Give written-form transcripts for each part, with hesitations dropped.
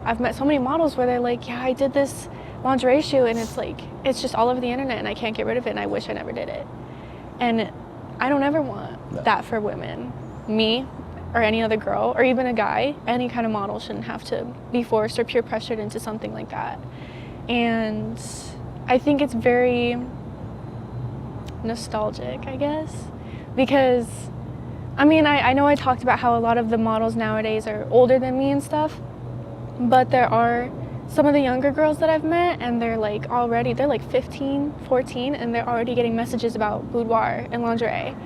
I've met so many models where they're like, yeah, I did this lingerie shoot, and it's like, it's just all over the internet and I can't get rid of it, and I wish I never did it. And I don't ever want that for women. Me or any other girl or even a guy, any kind of model shouldn't have to be forced or peer pressured into something like that. And I think it's very nostalgic, I guess, because I mean, I know I talked about how a lot of the models nowadays are older than me and stuff, but there are some of the younger girls that I've met, and they're like 15, 14, and they're already getting messages about boudoir and lingerie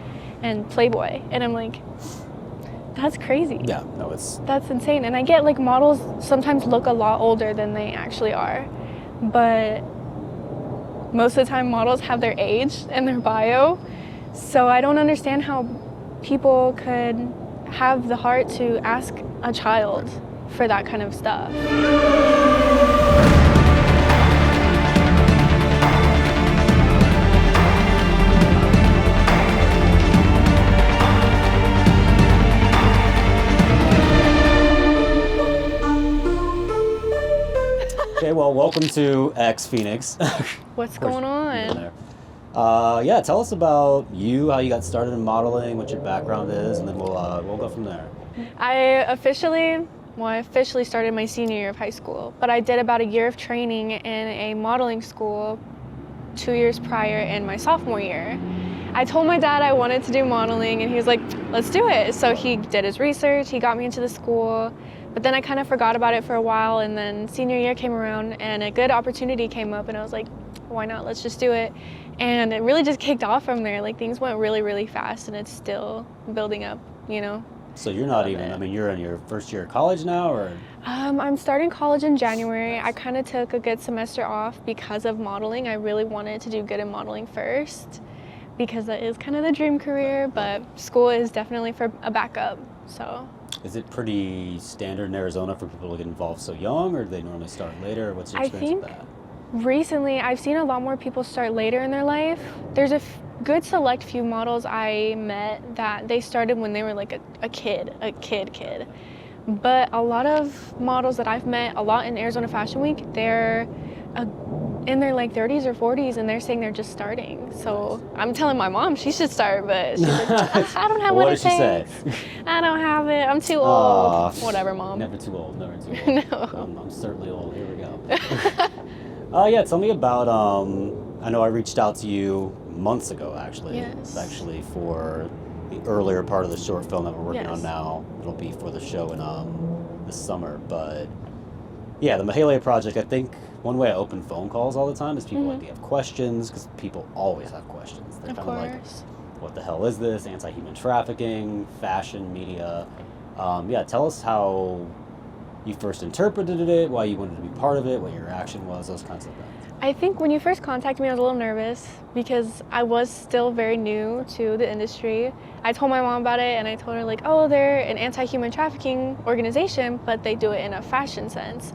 and Playboy, and I'm like, that's crazy. Yeah, no, that's insane. And I get like models sometimes look a lot older than they actually are, but most of the time models have their age in their bio, so I don't understand how people could have the heart to ask a child for that kind of stuff. Okay, well, welcome to X Phoenix. What's going on? Yeah, tell us about you, how you got started in modeling, what your background is, and then we'll go from there. I officially started my senior year of high school, but I did about a year of training in a modeling school 2 years prior in my sophomore year. I told my dad I wanted to do modeling, and he was like, let's do it. So he did his research, he got me into the school, but then I kind of forgot about it for a while, and then senior year came around and a good opportunity came up, and I was like, why not, let's just do it. And it really just kicked off from there. Like, things went really, really fast, and it's still building up, you know. So you're not even, I mean, you're in your first year of college now, or? I'm starting college in January. I kind of took a good semester off because of modeling. I really wanted to do good in modeling first because that is kind of the dream career, but school is definitely for a backup, so. Is it pretty standard in Arizona for people to get involved so young, or do they normally start later? What's your experience with that? Recently, I've seen a lot more people start later in their life. There's a good select few models I met that they started when they were like a kid. But a lot of models that I've met, a lot in Arizona Fashion Week, they're in their like 30s or 40s, and they're saying they're just starting. So I'm telling my mom she should start, but she's like, I don't have what it takes. What did she say? I don't have it. I'm too old. Whatever, Mom. Never too old. Never too old. No. I'm certainly old. Here we go. Yeah, tell me about, I know I reached out to you months ago, actually. Yes. It's actually for the earlier part of the short film that we're working on now. It'll be for the show in this summer. But yeah, the Mahalia Project, I think one way I open phone calls all the time is people like, they have questions, because people always have questions. They're kind of like, what the hell is this? Anti-human trafficking, fashion, media. Yeah, tell us how you first interpreted it, why you wanted to be part of it, what your reaction was, those kinds of things. I think when you first contacted me, I was a little nervous because I was still very new to the industry. I told my mom about it, and I told her like, oh, they're an anti-human trafficking organization, but they do it in a fashion sense.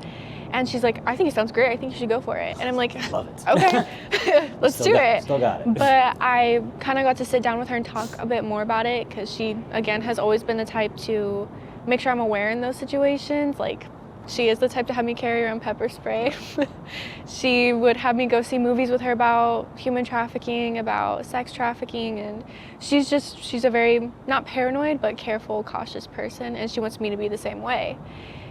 And she's like, I think it sounds great. I think you should go for it. And I'm like, love it. Okay, let's do it. Still got it. But I kind of got to sit down with her and talk a bit more about it, because she, again, has always been the type to make sure I'm aware in those situations. Like, she is the type to have me carry her own pepper spray. She would have me go see movies with her about human trafficking, about sex trafficking, and she's a very, not paranoid, but careful, cautious person, and she wants me to be the same way.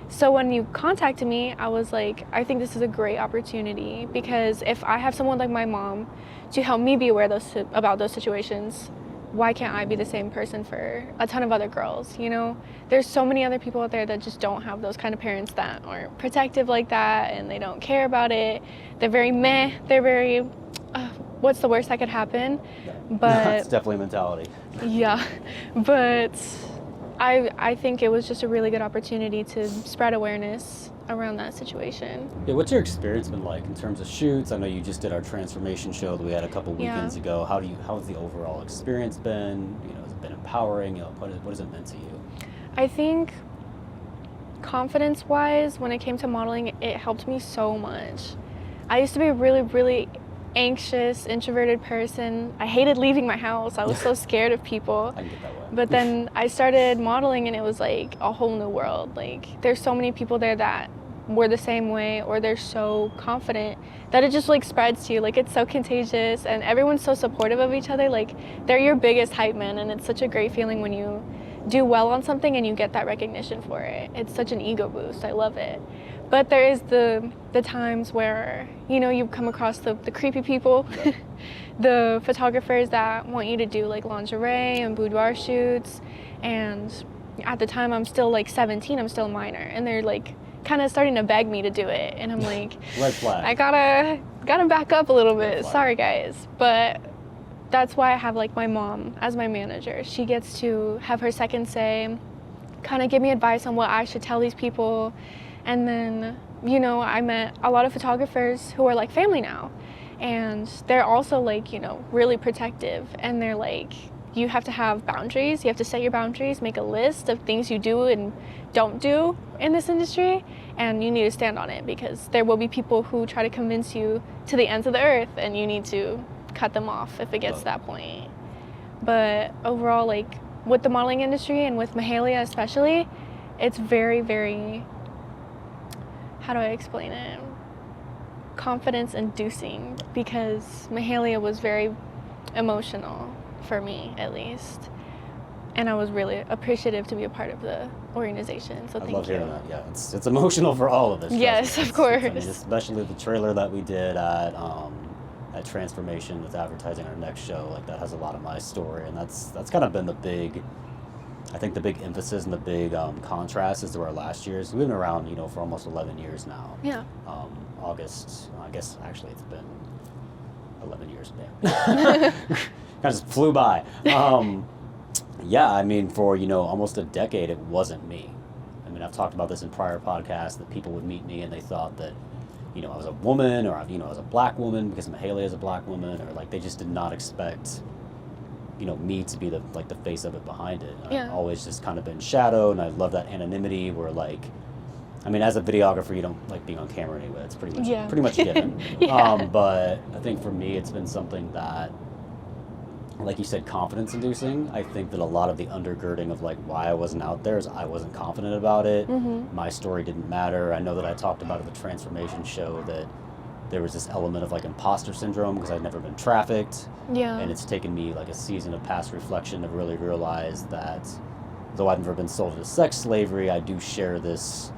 So when you contacted me, I was like, I think this is a great opportunity, because if I have someone like my mom to help me be aware about those situations, why can't I be the same person for a ton of other girls, you know? There's so many other people out there that just don't have those kind of parents that aren't protective like that, and they don't care about it. They're very meh, they're very, what's the worst that could happen? But it's definitely a mentality. Yeah, but I think it was just a really good opportunity to spread awareness around that situation. Yeah, what's your experience been like in terms of shoots? I know you just did our transformation show that we had a couple weekends ago. How has the overall experience been? You know, has it been empowering? You know, what has it meant to you? I think confidence-wise, when it came to modeling, it helped me so much. I used to be a really, really anxious, introverted person. I hated leaving my house. I was so scared of people. I can get that way. But then I started modeling, and it was like a whole new world. Like, there's so many people there that were the same way, or they're so confident that it just like spreads to you. Like, it's so contagious, and everyone's so supportive of each other. Like, they're your biggest hype man, and it's such a great feeling when you do well on something and you get that recognition for it. It's such an ego boost. I love it. But there is the times where, you know, you come across the creepy people, the photographers that want you to do like lingerie and boudoir shoots. And at the time, I'm still like 17, I'm still a minor, and they're like kind of starting to beg me to do it. And I'm like, red flag. I gotta back up a little bit. Sorry guys. But that's why I have like my mom as my manager. She gets to have her second say, kind of give me advice on what I should tell these people. And then, you know, I met a lot of photographers who are like family now, and they're also like, you know, really protective, and they're like, you have to have boundaries, you have to set your boundaries, make a list of things you do and don't do in this industry, and you need to stand on it, because there will be people who try to convince you to the ends of the earth, and you need to cut them off if it gets to that point. But overall, like with the modeling industry and with Mahalia especially, it's very, very, how do I explain it? Confidence inducing, because Mahalia was very emotional for me, at least. And I was really appreciative to be a part of the organization. So thank you. I love hearing that. Yeah, it's emotional for all of us. Yes, of course. I mean, especially the trailer that we did at Transformation with advertising our next show. Like, that has a lot of my story, and that's kind of been the big, I think the big emphasis and the big contrast is to our last years. We've been around, you know, for almost 11 years now. Yeah. August, I guess actually it's been 11 years. Damn. Kind of just flew by. Yeah, I mean, for, you know, almost a decade, it wasn't me. I mean, I've talked about this in prior podcasts, that people would meet me and they thought that, you know, I was a woman, or, you know, I was a black woman because Mahalia is a black woman, or like they just did not expect, you know, me to be the face of it behind it. Yeah. I've always just kind of been shadowed, and I love that anonymity where, like, I mean, as a videographer, you don't like being on camera anyway. It's pretty much a given. Yeah. But I think for me, it's been something that, like you said, confidence inducing. I think that a lot of the undergirding of like why I wasn't out there is I wasn't confident about it. Mm-hmm. My story didn't matter. I know that I talked about at the Transformation show that there was this element of like imposter syndrome because I'd never been trafficked. Yeah. And it's taken me like a season of past reflection to really realize that though I've never been sold into sex slavery, I do share this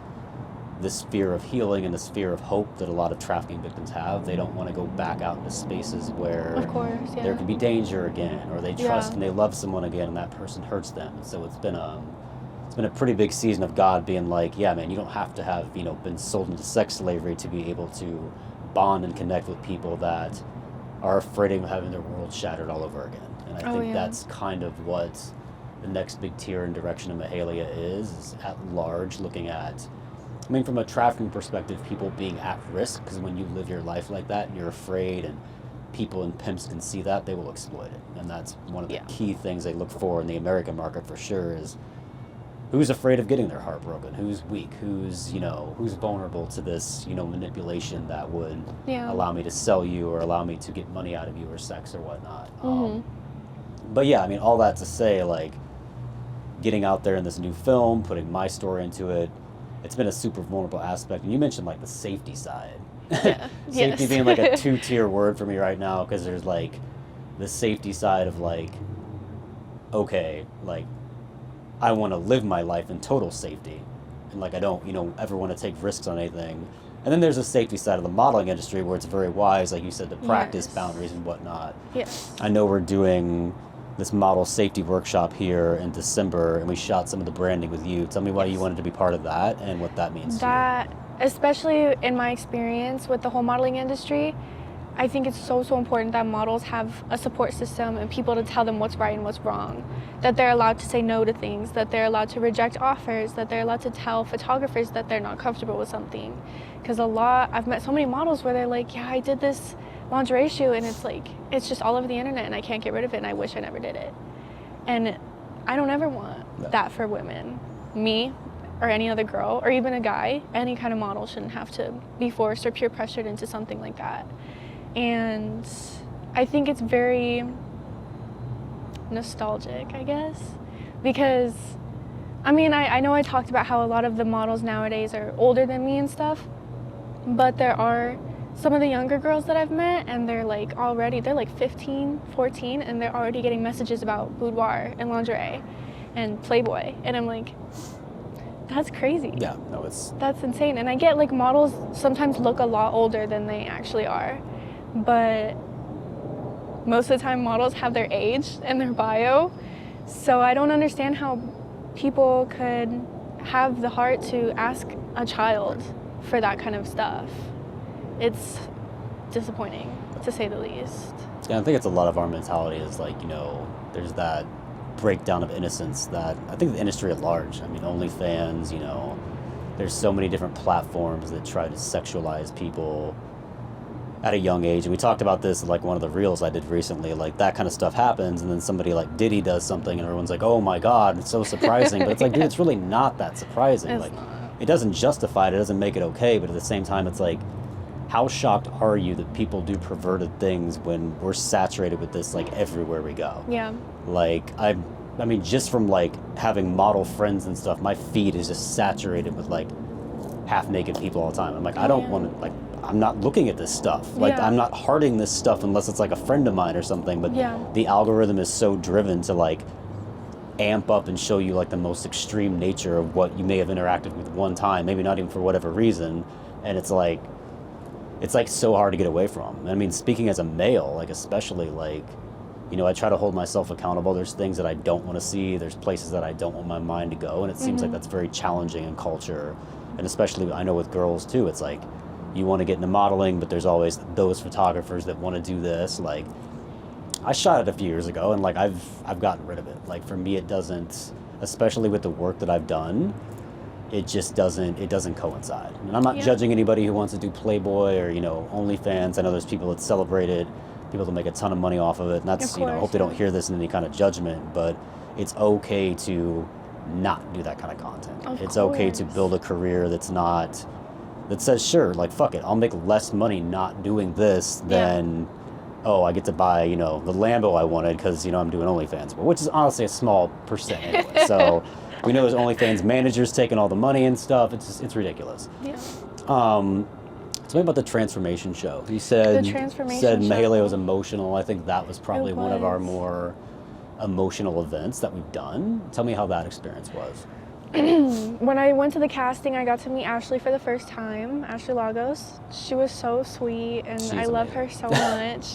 fear of healing and this fear of hope that a lot of trafficking victims have. They don't want to go back out into spaces where of course, yeah. there could be danger again, or they trust and they love someone again and that person hurts them. And so it's been a pretty big season of God being like, yeah, man, you don't have to have, you know, been sold into sex slavery to be able to bond and connect with people that are afraid of having their world shattered all over again. And I think that's kind of what the next big tier and direction of Mahalia is at large, looking at, I mean, from a trafficking perspective, people being at risk, because when you live your life like that and you're afraid and people and pimps can see that, they will exploit it. And that's one of the key things they look for in the American market for sure is who's afraid of getting their heart broken, who's weak, who's vulnerable to this, you know, manipulation that would allow me to sell you or allow me to get money out of you or sex or whatnot. But yeah, I mean, all that to say, like, getting out there in this new film, putting my story into it, it's been a super vulnerable aspect. And you mentioned like the safety side. Yeah. Safety being like a 2-tier word for me right now, because there's like the safety side of like, okay, like I want to live my life in total safety, and like I don't, you know, ever want to take risks on anything. And then there's the safety side of the modeling industry where it's very wise, like you said, to practice boundaries and whatnot. Yes. I know we're doing this model safety workshop here in December, and we shot some of the branding with you. Tell me why you wanted to be part of that and what that means to you. Especially in my experience with the whole modeling industry, I think it's so important that models have a support system and people to tell them what's right and what's wrong, that they're allowed to say no to things, that they're allowed to reject offers, that they're allowed to tell photographers that they're not comfortable with something. Because I've met so many models where they're like, yeah, I did this lingerie shoot, and it's like, it's just all over the internet and I can't get rid of it and I wish I never did it. And I don't ever want that for women. Me or any other girl or even a guy, any kind of model shouldn't have to be forced or peer pressured into something like that. And I think it's very nostalgic, I guess, because I mean, I know I talked about how a lot of the models nowadays are older than me and stuff, but there are some of the younger girls that I've met, and they're like 15, 14, and they're already getting messages about boudoir and lingerie and Playboy, and I'm like, that's crazy. Yeah, no, that's insane. And I get like models sometimes look a lot older than they actually are, but most of the time models have their age in their bio, so I don't understand how people could have the heart to ask a child for that kind of stuff. It's disappointing, to say the least. Yeah, I think it's a lot of our mentality is like, you know, there's that breakdown of innocence that I think the industry at large, I mean, OnlyFans, you know, there's so many different platforms that try to sexualize people at a young age. And we talked about this in like one of the reels I did recently, like that kind of stuff happens, and then somebody like Diddy does something and everyone's like, oh my God, it's so surprising. But it's like, dude, it's really not that surprising. It's like, not. It doesn't justify it, it doesn't make it okay, but at the same time, it's like, how shocked are you that people do perverted things when we're saturated with this like everywhere we go? Yeah. Like, I mean, just from like having model friends and stuff, my feed is just saturated with like half naked people all the time. I'm like, I don't want to, like, I'm not looking at this stuff. Like, Yeah. I'm not hearting this stuff unless it's like a friend of mine or something. But Yeah. the algorithm is so driven to like amp up and show you like the most extreme nature of what you may have interacted with one time, maybe not even for whatever reason. And it's like so hard to get away from. I mean, speaking as a male, like especially like, you know, I try to hold myself accountable. There's things that I don't want to see. There's places that I don't want my mind to go. And it seems like that's very challenging in culture. And especially, I know with girls too, it's like, you want to get into modeling, but there's always those photographers that want to do this. Like, I shot it a few years ago, and like I've gotten rid of it. Like, for me, it doesn't, especially with the work that I've done, it doesn't coincide. And I'm not judging anybody who wants to do Playboy or, you know, OnlyFans. I know there's people that celebrate it, people that make a ton of money off of it, and that's, you know, I hope they don't hear this in any kind of judgment, but it's okay to not do that kind of content. It's okay to build a career that says, sure, like, fuck it, I'll make less money not doing this than, oh, I get to buy, you know, the Lambo I wanted because, you know, I'm doing OnlyFans, which is honestly a small percent anyway. So we know there's OnlyFans managers taking all the money and stuff. It's ridiculous. Yeah. Tell me about the transformation show. You said Mahalia was emotional. I think that was probably one of our more emotional events that we've done. Tell me how that experience was. When I went to the casting, I got to meet Ashley for the first time, Ashley Lagos. She was so sweet, and I love her so much.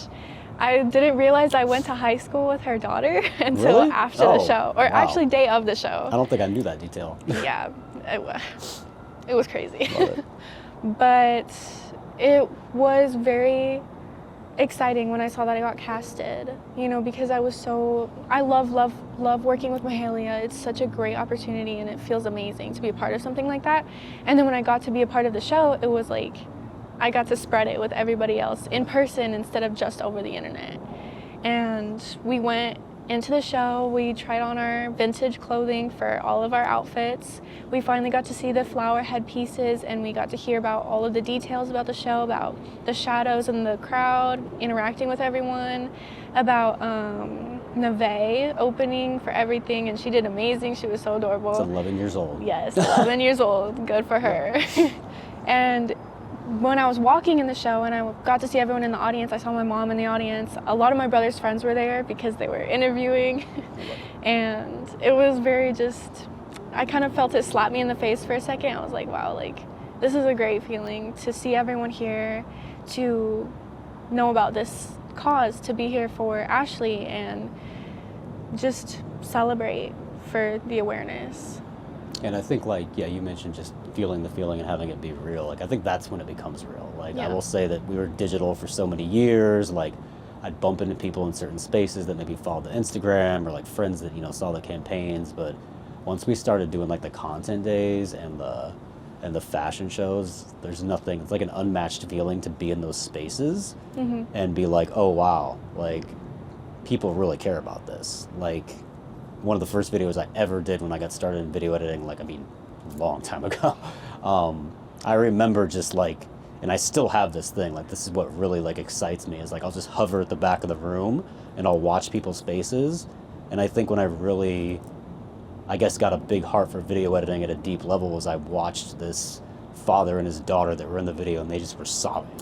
I didn't realize I went to high school with her daughter until after the show, or actually day of the show. I don't think I knew that detail. Yeah, it was crazy. Love it. But it was very exciting when I saw that I got casted, you know, because I love working with Mahalia. It's such a great opportunity, and it feels amazing to be a part of something like that. And then when I got to be a part of the show, it was like I got to spread it with everybody else in person instead of just over the internet. And we went into the show, we tried on our vintage clothing for all of our outfits. We finally got to see the flower headpieces, and we got to hear about all of the details about the show, about the shadows and the crowd, interacting with everyone, about Neve opening for everything, and she did amazing. She was so adorable. It's 11 years old. Yes, 11 years old. Good for her. And when I was walking in the show and I got to see everyone in the audience, I saw my mom in the audience. A lot of my brother's friends were there because they were interviewing. And it was very I kind of felt it slap me in the face for a second. I was like, wow, like, this is a great feeling to see everyone here, to know about this cause, to be here for Ashley and just celebrate for the awareness. And I think, like, yeah, you mentioned just feeling the feeling and having it be real. Like, I think that's when it becomes real. Like, I will say that we were digital for so many years. Like, I'd bump into people in certain spaces that maybe followed the Instagram, or like friends that, you know, saw the campaigns. But once we started doing like the content days and the fashion shows, there's nothing. It's like an unmatched feeling to be in those spaces and be like, oh wow, like, people really care about this. Like, one of the first videos I ever did when I got started in video editing, like, I mean, a long time ago. I remember just like, and I still have this thing, like, this is what really like excites me, is like, I'll just hover at the back of the room and I'll watch people's faces. And I think when I I guess got a big heart for video editing at a deep level was I watched this father and his daughter that were in the video, and they just were sobbing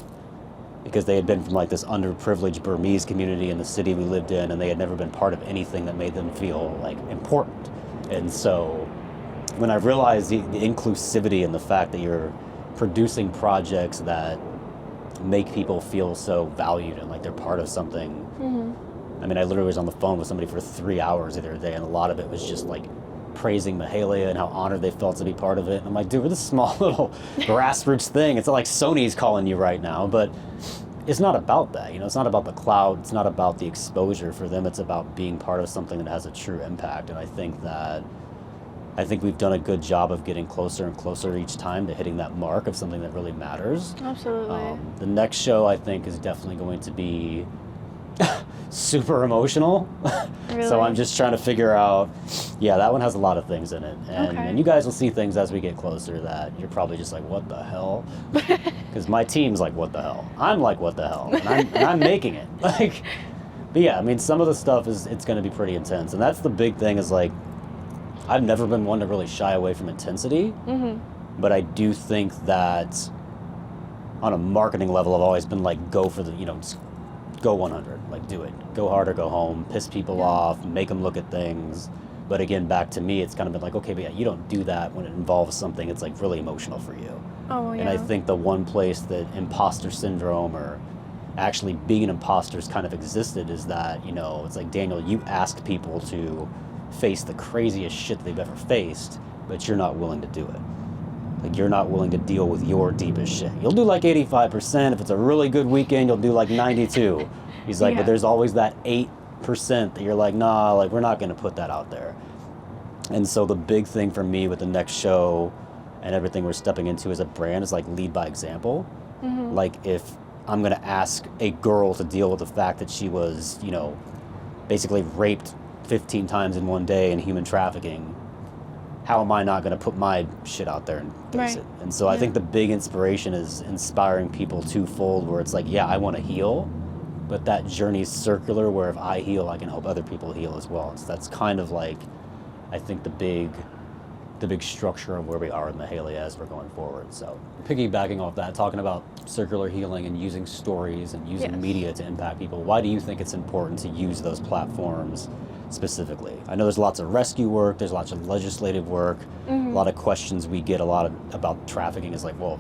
because they had been from like this underprivileged Burmese community in the city we lived in, and they had never been part of anything that made them feel like important. And so when I realized the inclusivity and the fact that you're producing projects that make people feel so valued and like they're part of something. I mean, I literally was on the phone with somebody for 3 hours the other day, and a lot of it was just like praising Mahalia and how honored they felt to be part of it. And I'm like, dude, we're this small little grassroots thing. It's not like Sony's calling you right now, but it's not about that. It's not about the cloud. It's not about the exposure for them. It's about being part of something that has a true impact. And I think we've done a good job of getting closer and closer each time to hitting that mark of something that really matters. Absolutely. The next show, I think, is definitely going to be super emotional. Really? So I'm just trying to figure out, that one has a lot of things in it. And you guys will see things as we get closer that you're probably just like, what the hell? Because my team's like, what the hell? I'm like, what the hell? And I'm making it. Like, but yeah, I mean, some of the stuff it's going to be pretty intense. And that's the big thing is like, I've never been one to really shy away from intensity, but I do think that on a marketing level, I've always been like, go for the, just go 100, like do it. Go hard or go home, piss people off, make them look at things. But again, back to me, it's kind of been like, okay, but yeah, you don't do that when it involves something that's like really emotional for you. Oh, yeah. And I think the one place that imposter syndrome or actually being an imposter has kind of existed is that, it's like, Daniel, you asked people to face the craziest shit they've ever faced, but you're not willing to do it. Like, you're not willing to deal with your deepest shit. You'll do like 85%. If it's a really good weekend, you'll do like 92. He's like, but there's always that 8% that you're like, nah, like, we're not going to put that out there. And so the big thing for me with the next show and everything we're stepping into as a brand is like lead by example. Like, if I'm going to ask a girl to deal with the fact that she was, basically raped 15 times in one day in human trafficking, how am I not going to put my shit out there and face it? And so I think the big inspiration is inspiring people twofold, where it's like, I want to heal, but that journey's circular, where if I heal, I can help other people heal as well. So that's kind of like, I think the big structure of where we are in Mahalia as we're going forward. So piggybacking off that, talking about circular healing and using stories and using media to impact people, why do you think it's important to use those platforms specifically? I know there's lots of rescue work, there's lots of legislative work, a lot of questions we get about trafficking is like, well,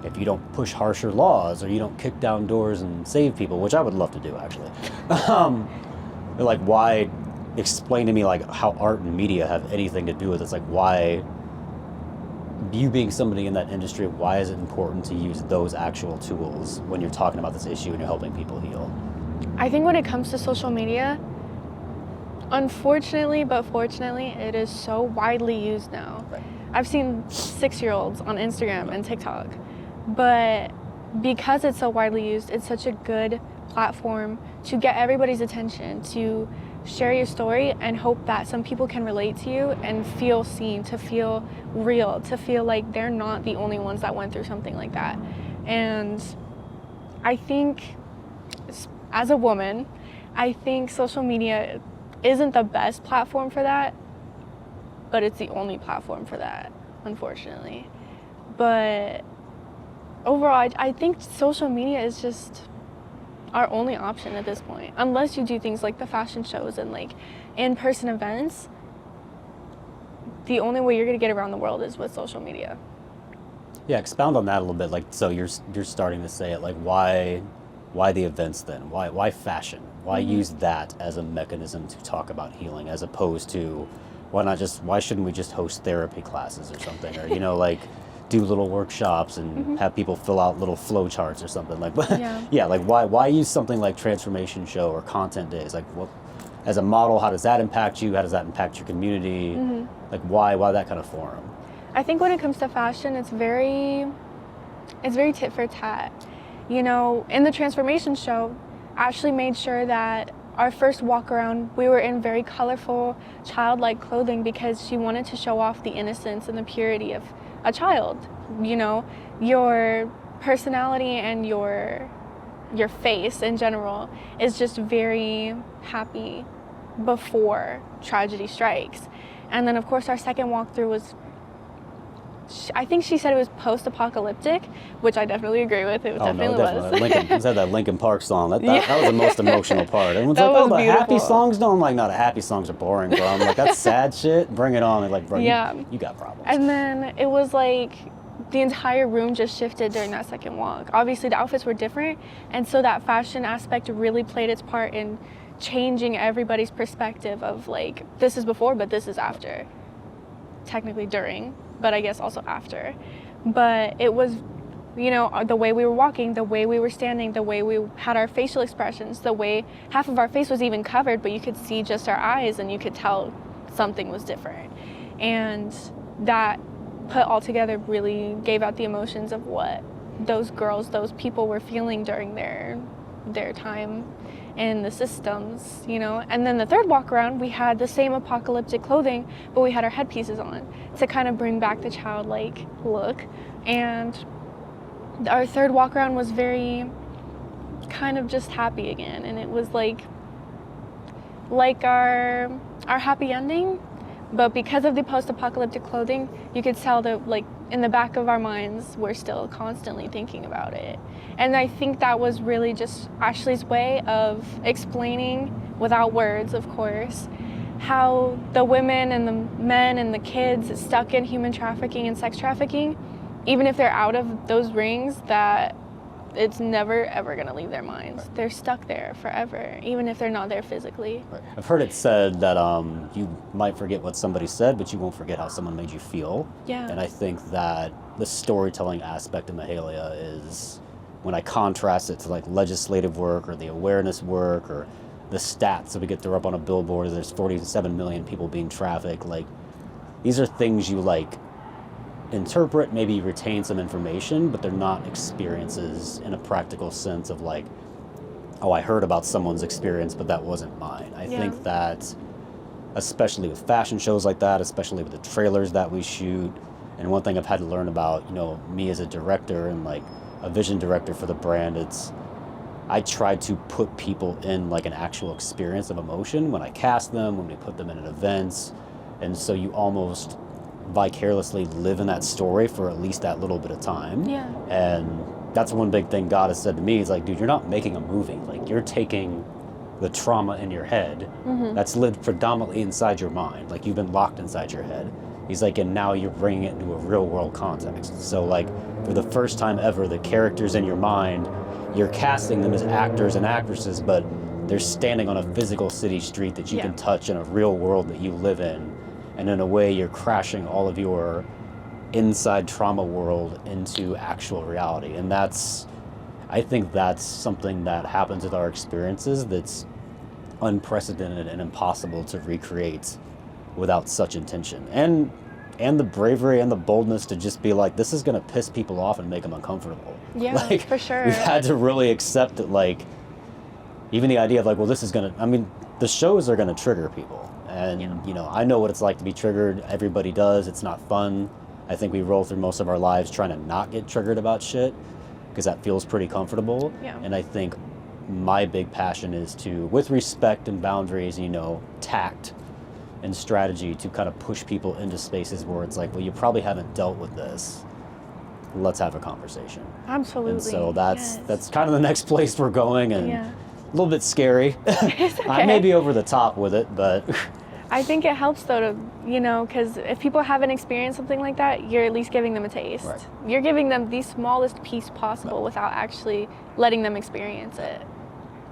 if you don't push harsher laws or you don't kick down doors and save people, which I would love to do actually, they're like, why? Explain to me like how art and media have anything to do with it. It's like, why, you being somebody in that industry, why is it important to use those actual tools when you're talking about this issue and you're helping people heal? I think when it comes to social media, unfortunately, but fortunately, it is so widely used now. Right. I've seen 6-year-olds on Instagram and TikTok, but because it's so widely used, it's such a good platform to get everybody's attention, to share your story and hope that some people can relate to you and feel seen, to feel real, to feel like they're not the only ones that went through something like that. And I think, as a woman, I think social media isn't the best platform for that, but it's the only platform for that, unfortunately. But overall, I think social media is just our only option at this point, unless you do things like the fashion shows and like in-person events. The only way you're gonna get around the world is with social media. Yeah, expound on that a little bit. Like, so you're starting to say it, like, why the events then? Why fashion? Why use that as a mechanism to talk about healing, as opposed to why shouldn't we just host therapy classes or something, or like do little workshops and have people fill out little flow charts or something, like, like why use something like transformation show or content days? Like, what, as a model, how does that impact you? How does that impact your community? Like, why that kind of forum? I think when it comes to fashion, it's very tit for tat. In the transformation show, Ashley made sure that our first walk around, we were in very colorful, childlike clothing because she wanted to show off the innocence and the purity of a child. Your personality and your face in general is just very happy before tragedy strikes. And then, of course, our second walkthrough was, I think she said it was post-apocalyptic, which I definitely agree with. It definitely was. Linkin, it had that Linkin Park song. That was the most emotional part. Everyone's That like, oh, was the happy beautiful. songs? No, I'm like, no, the happy songs are boring, bro. I'm like, that's sad shit. Bring it on. They're like, bro, you got problems. And then it was like the entire room just shifted during that second walk. Obviously, the outfits were different, and so that fashion aspect really played its part in changing everybody's perspective of like, this is before, but this is after. Technically during, but I guess also after. But it was, you know, the way we were walking, the way we were standing, the way we had our facial expressions, the way half of our face was even covered, but you could see just our eyes and you could tell something was different. And that put all together really gave out the emotions of what those girls, those people were feeling during their time in the systems, you know. And then the third walk around, we had the same apocalyptic clothing, but we had our headpieces on to kind of bring back the childlike look. And our third walk around was very kind of just happy again, and it was like our happy ending, but because of the post-apocalyptic clothing, you could tell that like in the back of our minds we're still constantly thinking about it. And I think that was really just Ashley's way of explaining, without words of course, how the women and the men and the kids stuck in human trafficking and sex trafficking, even if they're out of those rings, that it's never ever gonna leave their minds. Right. They're stuck there forever, even if they're not there physically. Right. I've heard it said that you might forget what somebody said, but you won't forget how someone made you feel. Yeah. And I think that the storytelling aspect of Mahalia is, when I contrast it to like legislative work or the awareness work or the stats that we get thrown up on a billboard, there's 47 million people being trafficked, like these are things you like interpret, maybe retain some information, but they're not experiences in a practical sense of like, oh, I heard about someone's experience, but that wasn't mine. I think that, especially with fashion shows like that, especially with the trailers that we shoot, and one thing I've had to learn about, you know, me as a director and like a vision director for the brand, I try to put people in like an actual experience of emotion when I cast them, when we put them in an events, and so you almost vicariously live in that story for at least that little bit of time. Yeah. And that's one big thing God has said to me. He's like, dude, you're not making a movie. Like, you're taking the trauma in your head that's lived predominantly inside your mind. Like, you've been locked inside your head. He's like, and now you're bringing it into a real world context. So like, for the first time ever, the characters in your mind, you're casting them as actors and actresses, but they're standing on a physical city street that you can touch in a real world that you live in. And in a way, you're crashing all of your inside trauma world into actual reality. And I think that's something that happens with our experiences that's unprecedented and impossible to recreate without such intention. And the bravery and the boldness to just be like, this is gonna piss people off and make them uncomfortable. Yeah, like, for sure. We've had to really accept that, like, even the idea of like, well, this is gonna, I mean, the shows are gonna trigger people. And, you know, I know what it's like to be triggered. Everybody does. It's not fun. I think we roll through most of our lives trying to not get triggered about shit because that feels pretty comfortable. Yeah. And I think my big passion is to, with respect and boundaries, you know, tact and strategy, to kind of push people into spaces where it's like, well, you probably haven't dealt with this. Let's have a conversation. Absolutely. And so that's kind of the next place we're going, and a little bit scary. It's okay. I may be over the top with it, but I think it helps though to, you know, because if people haven't experienced something like that, you're at least giving them a taste. Right. You're giving them the smallest piece possible without actually letting them experience it.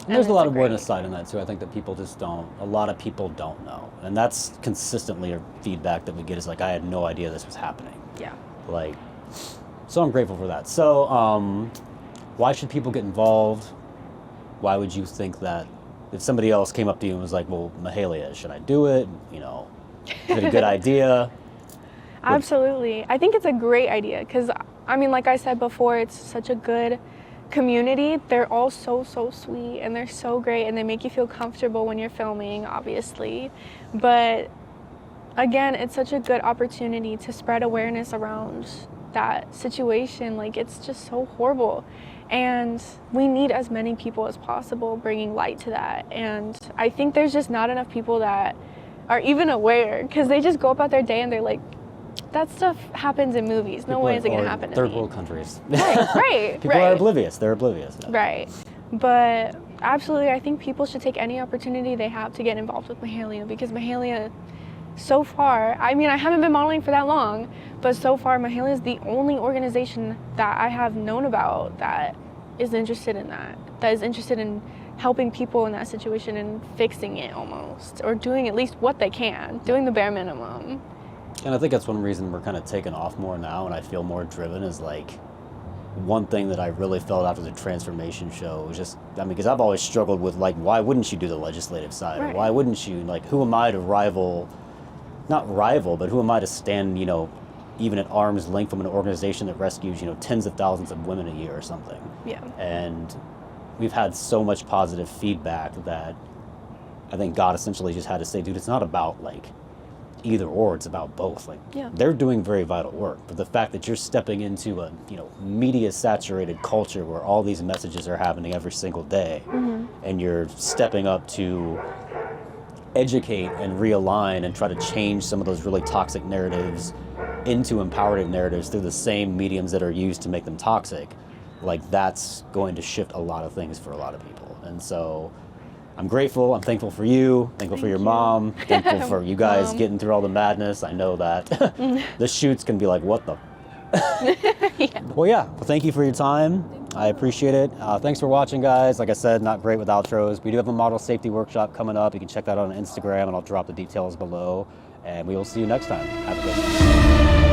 And there's a lot of awareness side in that too. I think that a lot of people don't know. And that's consistently a feedback that we get, is like, I had no idea this was happening. Yeah. Like, so I'm grateful for that. So why should people get involved? Why would you think that if somebody else came up to you and was like, well, Mahalia, should I do it? You know, is it a good idea? Absolutely. I think it's a great idea because, I mean, like I said before, it's such a good community. They're all so sweet and they're so great, and they make you feel comfortable when you're filming, obviously. But again, it's such a good opportunity to spread awareness around that situation. Like, it's just so horrible. And we need as many people as possible bringing light to that. And I think there's just not enough people that are even aware, because they just go about their day and they're like, that stuff happens in movies. No way is it going to happen to me. Third world countries. Right. People are oblivious. They're oblivious. Yeah. Right. But absolutely, I think people should take any opportunity they have to get involved with Mahalia, because Mahalia, so far, I mean, I haven't been modeling for that long, but so far Mahalia is the only organization that I have known about that is interested in that is interested in helping people in that situation and fixing it almost, or doing at least what they can, doing the bare minimum. And I think that's one reason we're kind of taking off more now, and I feel more driven, is like, one thing that I really felt after the transformation show was just, I mean, because I've always struggled with, like, why wouldn't you do the legislative side? Right. Or why wouldn't you, like, who am I to not rival, but who am I to stand, you know, even at arm's length from an organization that rescues, you know, tens of thousands of women a year or something? Yeah. And we've had so much positive feedback that I think God essentially just had to say, dude, it's not about, like, either or, it's about both. Like, Yeah. they're doing very vital work, but the fact that you're stepping into a, you know, media saturated culture where all these messages are happening every single day, and you're stepping up to educate and realign and try to change some of those really toxic narratives into empowering narratives through the same mediums that are used to make them toxic, like, that's going to shift a lot of things for a lot of people. And so I'm grateful. I'm thankful for you. Thankful for your mom. Thankful for you guys Mom. getting through all the madness. I know that the shoots can be like, what the? Yeah. Well, yeah. Well, thank you for your time. I appreciate it. Thanks for watching, guys. Like I said, not great with outros. We do have a model safety workshop coming up. You can check that out on Instagram, and I'll drop the details below. And we will see you next time. Have a good one.